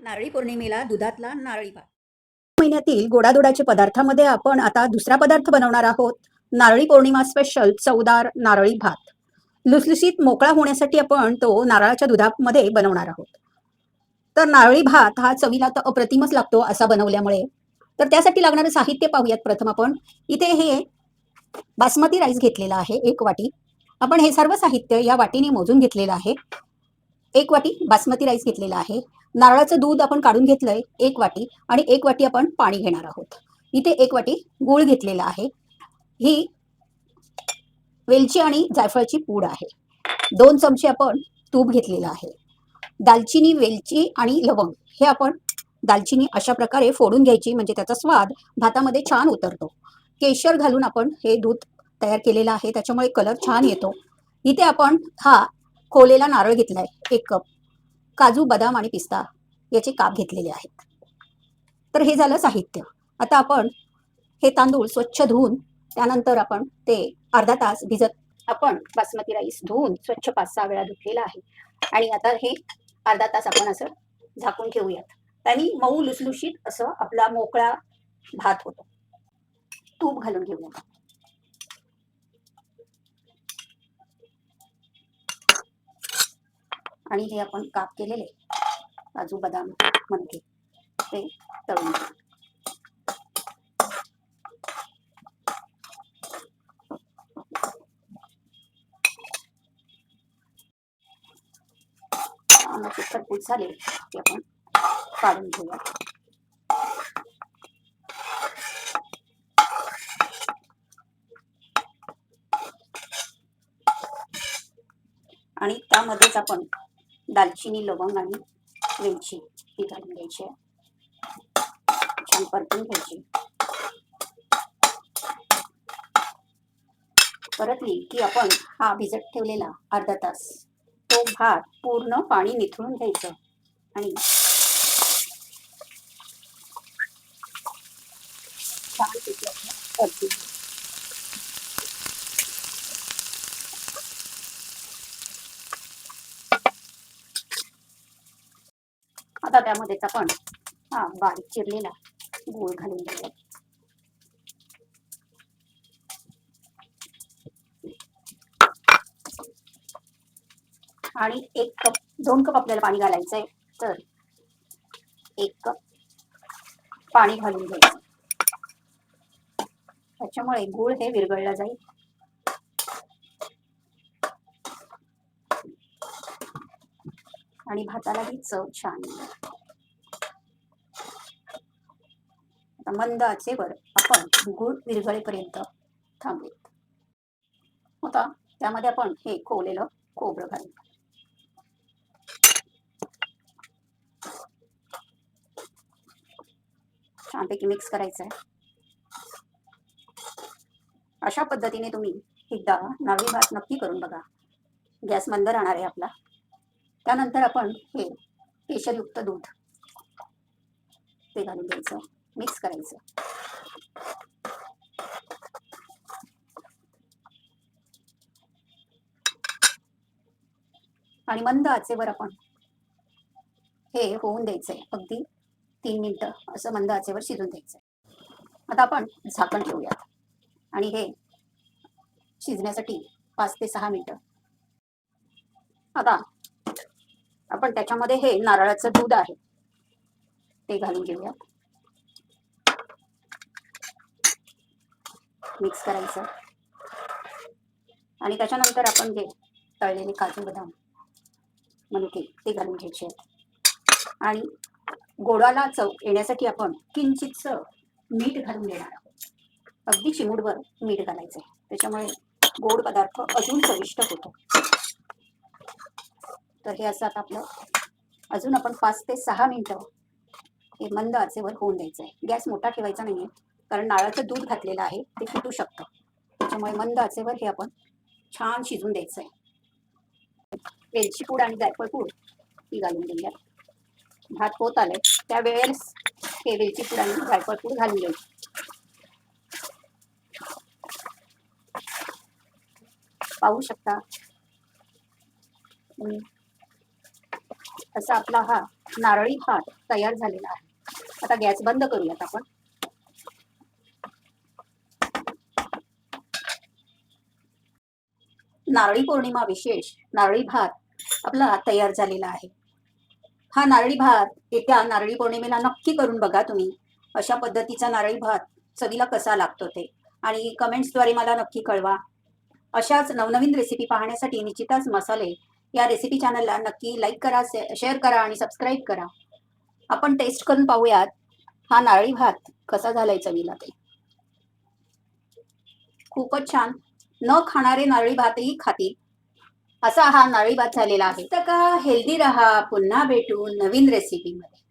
नारळी पौर्णिमेला दुधातला नारळी भात. महिन्यातील गोडाधोडाचे पदार्थामध्ये आपण आता दुसरा पदार्थ बनवणार आहोत. नारळी पौर्णिमा स्पेशल चवदार नारळी भात. लुसलुशीत मोकळा होण्यासाठी आपण तो नारळाच्या दुधामध्ये बनवणार आहोत. तर नारळी भात हा चवीला तर अप्रतिमच लागतो असा बनवल्यामुळे. तर त्यासाठी लागणारं साहित्य पाहूयात प्रथम आपण. इथे हे बासमती राईस घेतलेला आहे 1 वाटी. आपण हे सर्व साहित्य या वाटीने मोजून घेतलेलं आहे. 1 वाटी बासमती राईस घेतलेला आहे. नारळाचं दूध आपण काढून घेतलंय 1 वाटी आणि 1 वाटी आपण पाणी घेणार आहोत. इथे 1 वाटी गूळ घेतलेला आहे. ही वेलची आणि जायफळची पूड आहे. 2 चमचे आपण तूप घेतलेलं आहे. दालचिनी, वेलची आणि लवंग हे आपण दालचिनी अशा प्रकारे फोडून घ्यायची म्हणजे त्याचा स्वाद भातामध्ये छान उतरतो. केशर घालून आपण हे दूध तयार केलेलं आहे त्याच्यामुळे कलर छान येतो. इथे आपण हा खोवलेला नारळ घेतलाय 1 कप. काजू, बदाम आणि पिस्ता याचे काप घेतलेले आहेत. तर हे झालं साहित्य. आता आपण हे तांदूळ स्वच्छ धुवून त्यानंतर आपण ते अर्धा तास भिजत आपण बासमती राईस धुवून स्वच्छ 5-6 वेळा धुतलेला आहे आणि आता हे अर्धा तास आपण असं झाकून ठेवूयात. त्यानी मऊ लुसलुशीत असं आपला मोकळा भात होतो. तूप घालून घेऊया. आणि हे आपण काप केलेले काजू, बदाम, मनुके ते तळून घेऊ. खरपूस झाले ते आपण काढून घेऊया. आणि त्यामध्येच आपण दालचिनी, लवंग आणि वेलची ही घालून घ्यायची आहे. छान परतून घ्यायची. परतली की आपण हा भिजत ठेवलेला अर्धा तास तो भात पूर्ण पाणी निथळून घ्यायचं आणि छान परतून आता त्यामध्येच आपण हा बारीक चिरलेला गूळ घालून घेऊया. आणि 2 कप आपल्याला पाणी घालायचंय तर 1 कप पाणी घालून घ्यायचं. त्याच्यामुळे गूळ हे विरघळला जाईल. आणि भातालाही चव छान येईल. आता मंद आचेवर आपण गूळ विरघळेपर्यंत थांबूयात. आता त्यामध्ये आपण हे खोवलेलं खोबरं घालू. छानपैकी मिक्स करायचं आहे. अशा पद्धतीने तुम्ही एकदा नारळी भात नक्की करून बघा. गॅस मंद राहणार आहे आपला. त्यानंतर आपण हे केशरयुक्त दूध ते घालून द्यायचं, मिक्स करायचं. आणि मंद आचेवर आपण हे होऊन द्यायचंय. अगदी 3 मिनिटं असं मंद आचेवर शिजून द्यायचंय. आता आपण झाकण ठेवूयात आणि हे शिजण्यासाठी 5 ते 6 मिनिटं. आता आपण त्याच्यामध्ये हे नारळाचं दूध आहे ते घालून घेऊयात. मिक्स करायचं आणि त्याच्यानंतर आपण जे तळलेले काजू, बदाम, मनुके ते घालून घ्यायचे आहेत. आणि गोडाला चव येण्यासाठी आपण किंचितसं मीठ घालून देणार आहोत. अगदी चिमूटभर मीठ घालायचं आहे. त्याच्यामुळे गोड पदार्थ अजून चविष्ट होतो. तर हे असं आता आपलं अजून आपण 5 ते 6 मिनिटं हे मंद आचेवर होऊन द्यायचं आहे. गॅस मोठा ठेवायचा नाहीये कारण नारळाचं दूध घातलेलं आहे ते फुटू शकतं. त्याच्यामुळे मंद आचेवर हे आपण छान शिजून द्यायचं आहे. वेलची पूड आणि जायफळ पूड ही घालून देऊयात. भात होत आलंय त्यावेळेस हे वेलची पूड आणि जायफळ पूड घालून घ्यायची. पाहू शकता असा आपला हा नारळी भात तयार झालेला आहे. आता गॅस बंद करूयात आपण. नारळी पौर्णिमा विशेष नारळी भात आपला तयार झालेला आहे. हा नारळी भात येत्या नारळी पौर्णिमेला नक्की करून बघा तुम्ही. अशा पद्धतीचा नारळी भात चवीला कसा लागतो ते, आणि कमेंट्सद्वारे मला नक्की कळवा. अशाच नवनवीन रेसिपी पाहण्यासाठी निश्चितच मसाले या रेसिपी चॅनलला नक्की लाईक करा, शेअर करा आणि सबस्क्राईब करा. आपण टेस्ट करून पाहूयात हा नारळी भात कसा झालाय चवीला ते. खूपच छान. न खाणारे नारळी भातही खातील असा हा नारळी भात झालेला आहे. तर का हेल्दी रहा. पुन्हा भेटू नवीन रेसिपीमध्ये.